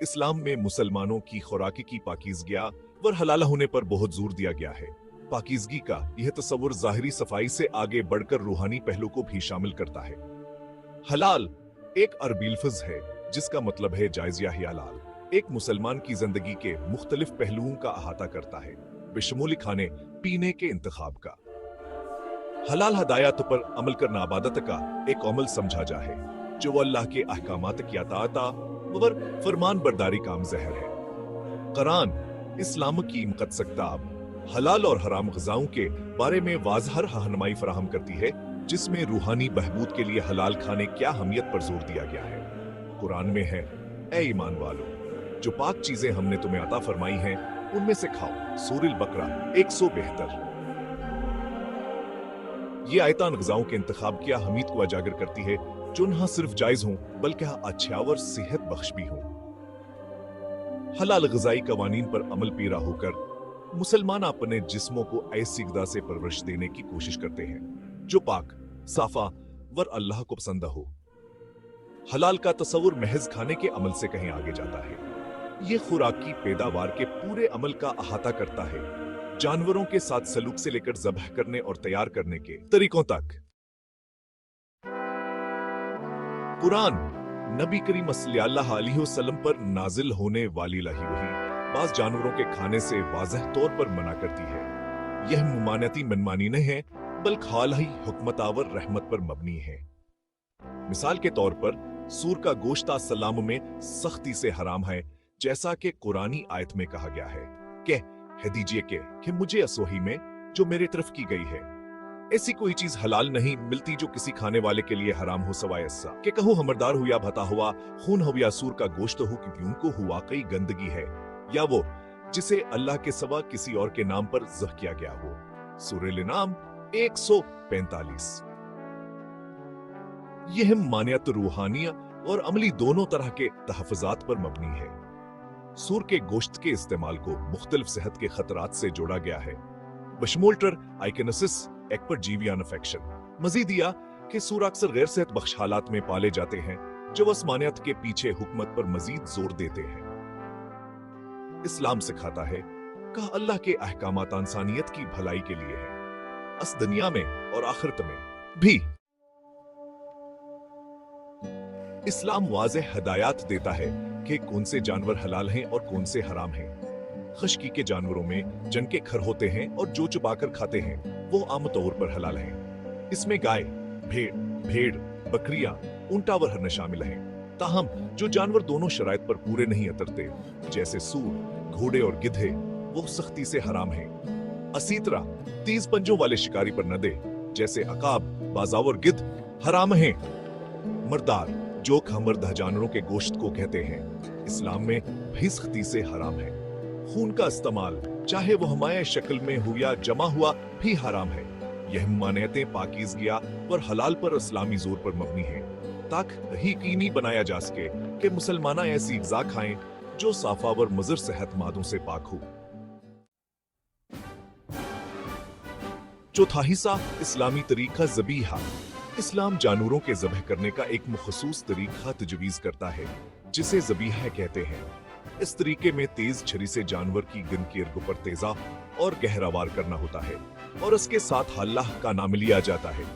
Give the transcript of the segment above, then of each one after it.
इस्लाम में मुसलमानों की खुराकी की पाकीज़गी व हलाल होने पर बहुत जोर दिया गया है। पाकीज़गी का यह तस्वुर ज़ाहिरी सफाई से आगे बढ़कर रूहानी पहलू को भी शामिल करता है। हलाल एक अरबी लफ्ज़ है जिसका मतलब है जायज़ या हलाल। एक मुसलमान की जिंदगी के मुख्तलिफ पहलुओं का अहाता करता है, बेशमूल खाने पीने के इंतखाब का। हलाल हदायत पर अमल करना इबादत का एक अमल समझा जाए जो अल्लाह के अहकामात की अताअत और फरमान बरदारी का जहर है। कुरान इस्लाम की मुक़द्दस किताब हलाल और हराम ग़िज़ाओं के बारे में वाज़ह रहनुमाई फराहम करती है, जिसमें रूहानी बहबूद के लिए हलाल खाने क्या अहमियत पर जोर दिया गया है। कुरान में है, ए ईमान वालों, जो पाक चीजें हमने तुम्हें अता फरमाई हैं उनमें से खाओ। सूरह बकरा 172। ये आयतान ग़िज़ाओं के इंतखाब की अहमियत को उजागर करती है जो न सिर्फ जायज हों बल्कि अच्छा और सेहत बख्श भी हों। हलाल ग़िज़ाई कवानीन पर अमल पेरा होकर मुसलमान अपने जिस्मों को ऐसी ग़िज़ा से परवरिश देने की कोशिश करते हैं जो पाक, साफा वर अल्लाह को पसंद हो। हलाल का तस्वुर महज खाने के अमल से कहीं आगे जाता है। ये खुराक की पैदावार के पूरे अमल का अहाता करता है, जानवरों के साथ सलूक से लेकर ज़ब्ह करने और तैयार करने के तरीकों तक। कुरान नबी करीम सल्लल्लाहु अलैहि वसल्लम पर नाजिल होने वाली इलाही वही बाज़ जानवरों के खाने से वाज़ह तौर पर मना करती है। यह मुमानती मनमानी नहीं है बल्कि हालही हुक्मतावर रहमत पर मबनी है। मिसाल के तौर पर सूर का गोश्त सलाम में सख्ती से हराम है, जैसा कि कुरानी आयत में कहा गया है, कह दीजिए कि मुझे असोही में जो मेरे तरफ की गई है ऐसी कोई चीज हलाल नहीं मिलती जो किसी खाने वाले के लिए हराम हो, सवाए ऐसा कि कहो हमरदार हो या भता हुआ, खून हो या सूर का गोश्त हो, क्योंकि उनको हुआ कई गंदगी है, या वो जिसे अल्लाह के सिवा किसी और के नाम पर ज़ब्ह किया गया हो। सूरह नाम 145। यह मानियत रूहानिया और अमली दोनों तरह के तहफ़्फ़ुज़ात पर मबनी है। सूर के गोश्त के इस्तेमाल को मुख्तलिफ सेहत के खतरात से जोड़ा गया है, बशमूल आइकेनेसिस, एक्परजीवियन इन्फेक्शन। मजीद यह कि सूर अक्सर गैर सेहत बख्श हालात में पाले जाते हैं जो असमानियत के पीछे हुकूमत पर मजीद जोर देते हैं। इस्लाम सिखाता है कि अल्लाह के अहकामात इंसानियत की भलाई के लिए है, अस दुनिया में और आखिरत में भी। इस्लाम वाज़ेह हदायत देता है कि कौन से जानवर हलाल हैं और कौन से हराम हैं। खश्की के जानवरों में जिनके खर होते हैं और जो चबाकर खाते हैं वो आम तौर पर हलाल हैं। इसमें गाय, भेड़, बकरियां, ऊंटा व हरन शामिल हैं। ताहम जो जानवर दोनों शराइत पर पूरे नहीं उतरते, जैसे सूर, घोड़े और गिधे, वो सख्ती से हराम हैं। इसी तरह तेज पंजों वाले शिकारी पर न दे, जैसे अकाब, बाजावर गिद्ध, हराम हैं। मर्दार जो खमरदह जानवरों के गोश्त को कहते हैं, इस्लाम में भी सख्ती से हराम है। खून का इस्तेमाल चाहे वो हमारे शक्ल में हो या जमा हुआ भी हराम है। यह मानियतें पाकीज़गी और हलाल पर इस्लामी जोर पर मबनी है ताकि यकीनी बनाया जा सके कि मुसलमान ऐसी ग़िज़ा खाएं जो साफा व मुज़र सेहत मादों से पाक हो। चौथा हिस्सा इस्लामी तरीका ज़बीहा। इस्लाम जानवरों के ज़ब्ह करने का एक मखसूस तरीका तजवीज़ करता है जिसे ज़बीहा कहते हैं। इस तरीके में तेज छरी से जानवर की गिनकेर पर तेजा और गहरावार करना होता है और उसके साथ अल्लाह का नाम लिया जाता है।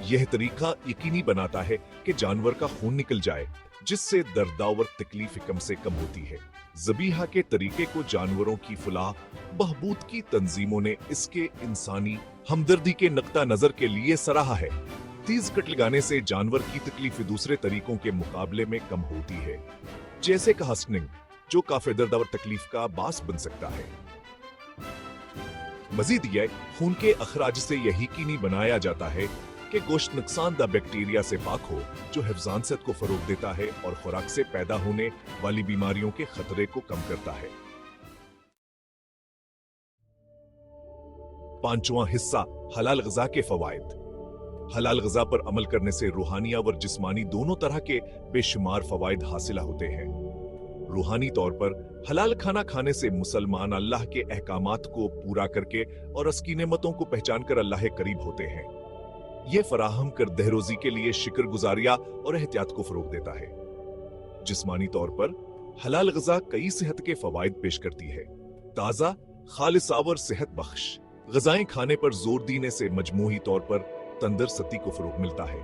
यह तरीका यकीनी बनाता है कि जानवर का खून निकल जाए, जिससे दर्दावर तकलीफ कम से कम होती है। ज़बीहा के तरीके को जानवरों की फलाह बहबूद की तंजीमों ने इसके इंसानी हमदर्दी के नक्ता नजर के लिए सराहा है। तेज कट लगाने से जानवर की तकलीफ दूसरे तरीकों के मुकाबले में कम होती है, जैसे कि हस्निंग, जो काफी दर्दावर तकलीफ का बास बन सकता है। मजीद यह खून के अखराज से यह यकीनी बनाया जाता है कि गोश्त नुकसानदा बैक्टीरिया से पाक हो, जो हिफ्ज़ानियत को फरोग देता है और खुराक से पैदा होने वाली बीमारियों के खतरे को कम करता है। पांचवां हिस्सा हलाल ग़िज़ा के फवाइद। हलाल ग़िज़ा पर अमल करने से रूहानिया व जिस्मानी दोनों तरह के बेशुमार फवाइद हासिल होते हैं। रूहानी तौर पर हलाल खाना खाने से मुसलमान अल्लाह के अहकामात को पूरा करके और उसकी नेमतों को पहचान कर अल्लाह के करीब होते हैं। यह फराहम कर दहरोजी के लिए शिक्र गुजारिया और एहतियात को फरोग देता है। जिस्मानी तौर पर हलाल गज़ा कई सेहत के फवाइद पेश करती है। ताज़ा, खालिस और सेहत बख्श गज़ाएं खाने पर जोर देने से मजमूही तौर पर तंदुरुस्ती को फरोग मिलता है।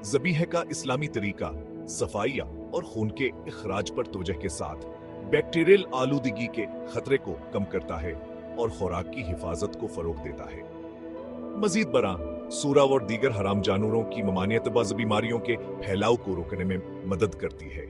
ज़बीह का इस्लामी तरीका सफाइया और खून के इखराज पर तवज्जो के साथ बैक्टीरियल आलूदगी के खतरे को कम करता है और खुराक की हिफाजत को फरोग देता है। मजीद बरा सूरा और दीगर हराम जानवरों की ममानियत बाज़ बीमारियों के फैलाव को रोकने में मदद करती है।